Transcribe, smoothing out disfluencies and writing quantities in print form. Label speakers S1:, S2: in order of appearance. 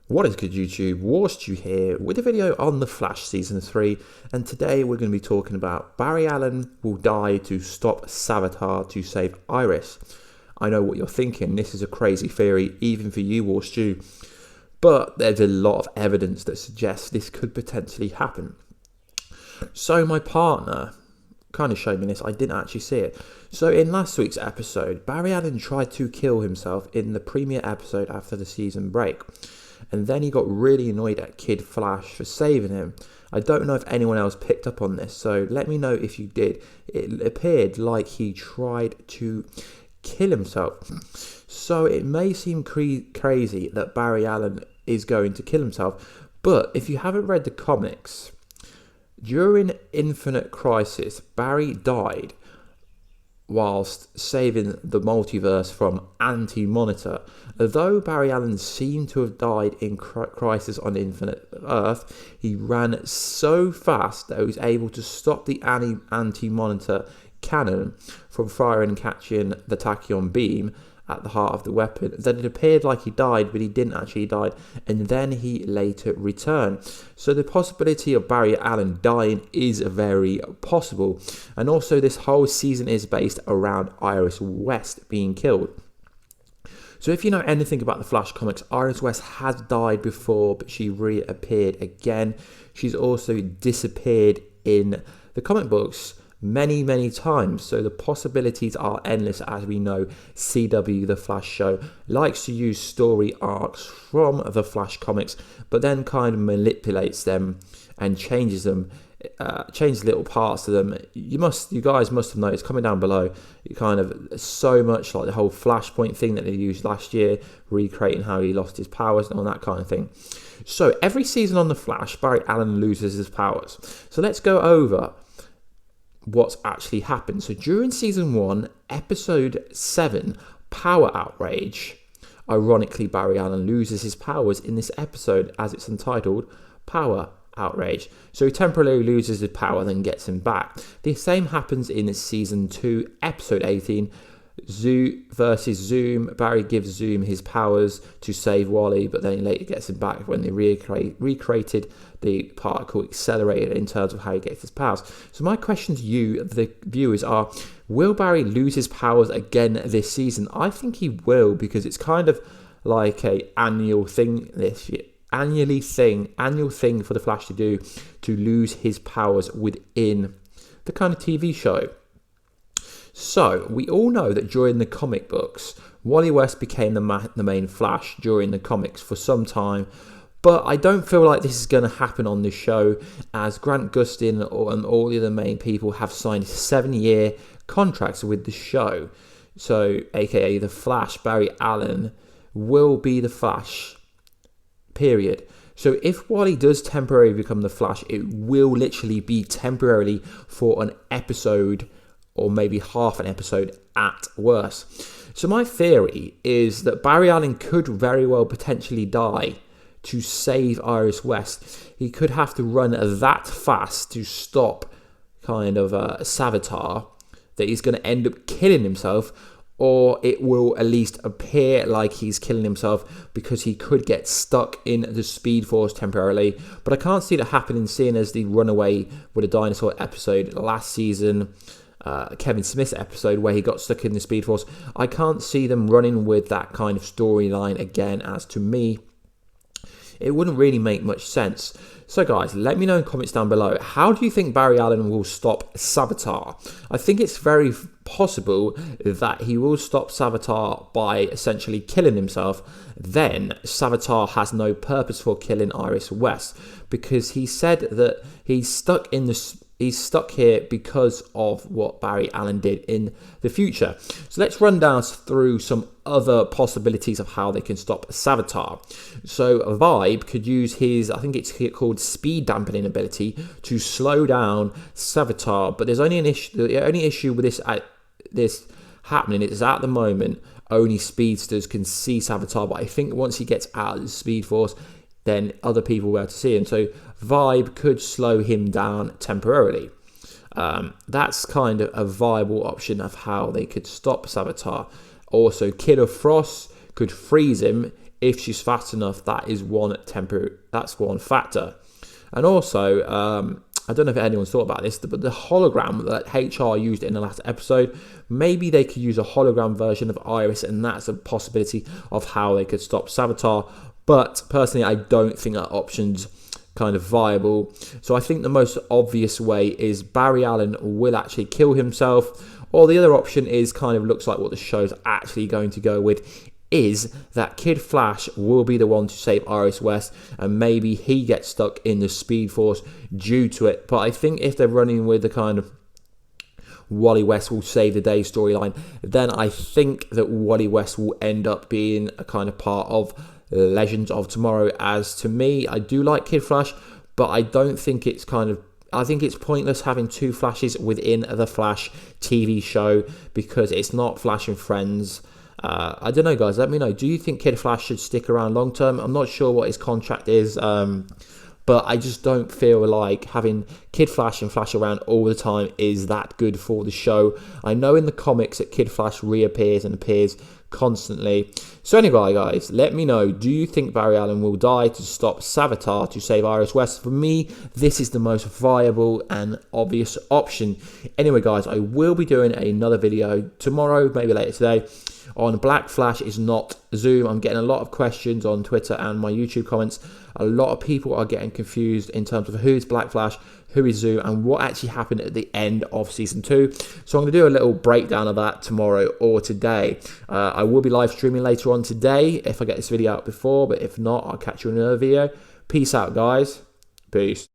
S1: What is good, YouTube? Warstu here with a video on The Flash Season 3, and today we're going to be talking about Barry Allen will die to stop Savitar to save Iris. I know what you're thinking, this is a crazy theory, even for you, Warstu, but there's a lot of evidence that suggests this could potentially happen. So my partner kind of showed me this, I didn't actually see it. So in last week's episode, Barry Allen tried to kill himself in the premiere episode after the season break. And then he got really annoyed at Kid Flash for saving him. I don't know if anyone else picked up on this, so let me know if you did. It appeared like he tried to kill himself. So it may seem crazy that Barry Allen is going to kill himself, but if you haven't read the comics, during Infinite Crisis, Barry died whilst saving the multiverse from Anti-Monitor. Although Barry Allen seemed to have died in Crisis on Infinite Earth, he ran so fast that he was able to stop the Anti-Monitor cannon from firing and catching the tachyon beam at the heart of the weapon, that it appeared like he died, but he didn't actually die, and then he later returned. So the possibility of Barry Allen dying is very possible, and also this whole season is based around Iris West being killed. So if you know anything about the Flash comics, Iris West has died before, but she reappeared again. She's also disappeared in the comic books many times, so the possibilities are endless. As we know, CW, the Flash show, likes to use story arcs from the Flash comics, but then kind of manipulates them and changes them, changes little parts of them. You guys must have noticed, comment down below, kind of so much like the whole Flashpoint thing that they used last year, recreating how he lost his powers and all that kind of thing. So every season on the Flash, Barry Allen loses his powers. So let's go over what's actually happened. So during season 1, episode 7, Power Outrage, ironically Barry Allen loses his powers in this episode as it's entitled Power Outrage. So he temporarily loses his power, then gets him back. The same happens in season 2, episode 18, Zoo versus Zoom. Barry gives Zoom his powers to save Wally, but then he later gets him back when they recreated the particle accelerator in terms of how he gets his powers. So my question to you, the viewers, are: will Barry lose his powers again this season? I think he will, because it's kind of like a annual thing this year. Annual thing for the Flash to do, to lose his powers within the kind of TV show. So, we all know that during the comic books, Wally West became the main Flash during the comics for some time, but I don't feel like this is going to happen on this show, as Grant Gustin and all the other main people have signed 7-year contracts with the show. So, aka the Flash, Barry Allen, will be the Flash, period. So if Wally does temporarily become the Flash, it will literally be temporarily for an episode, or maybe half an episode at worst. So my theory is that Barry Allen could very well potentially die to save Iris West. He could have to run that fast to stop kind of Savitar, that he's going to end up killing himself, or it will at least appear like he's killing himself because he could get stuck in the Speed Force temporarily. But I can't see that happening, seeing as the Runaway with a Dinosaur episode last season, Kevin Smith's episode where he got stuck in the Speed Force. I can't see them running with that kind of storyline again, as to me, it wouldn't really make much sense. So guys, let me know in the comments down below, how do you think Barry Allen will stop Savitar? I think it's very possible that he will stop Savitar by essentially killing himself. Then Savitar has no purpose for killing Iris West, because he said that he's stuck here because of what Barry Allen did in the future. So let's run down through some other possibilities of how they can stop Savitar. So Vibe could use his, I think it's called speed dampening ability, to slow down Savitar. But there's only an issue. The only issue with this happening is, at the moment, only speedsters can see Savitar. But I think once he gets out of the Speed Force, then other people will be able to see him. So Vibe could slow him down temporarily. That's kind of a viable option of how they could stop Savitar. Also, Killer Frost could freeze him if she's fast enough, that's one factor. And also, I don't know if anyone's thought about this, but the hologram that HR used in the last episode, maybe they could use a hologram version of Iris, and that's a possibility of how they could stop Savitar. But personally, I don't think that option's kind of viable. So I think the most obvious way is Barry Allen will actually kill himself, or the other option is kind of looks like what the show's actually going to go with, is that Kid Flash will be the one to save Iris West, and maybe he gets stuck in the Speed Force due to it. But I think if they're running with the kind of Wally West will save the day storyline, then I think that Wally West will end up being a kind of part of Legends of Tomorrow. As to me, I do like Kid Flash, but I don't think it's I think it's pointless having two Flashes within the Flash TV show, because it's not Flash and Friends. I don't know, guys. Let me know. Do you think Kid Flash should stick around long term? I'm not sure what his contract is, but I just don't feel like having Kid Flash and Flash around all the time is that good for the show. I know in the comics that Kid Flash reappears and appears constantly. So anyway, guys, let me know. Do you think Barry Allen will die to stop Savitar to save Iris West? For me, this is the most viable and obvious option. Anyway, guys, I will be doing another video tomorrow, maybe later today, on Black Flash is not Zoom. I'm getting a lot of questions on Twitter and my YouTube comments. A lot of people are getting confused in terms of who's Black Flash, who is Zoom, and what actually happened at the end of Season 2. So I'm going to do a little breakdown of that tomorrow or today. I will be live streaming later on today if I get this video out before, but if not, I'll catch you in another video. Peace out, guys. Peace.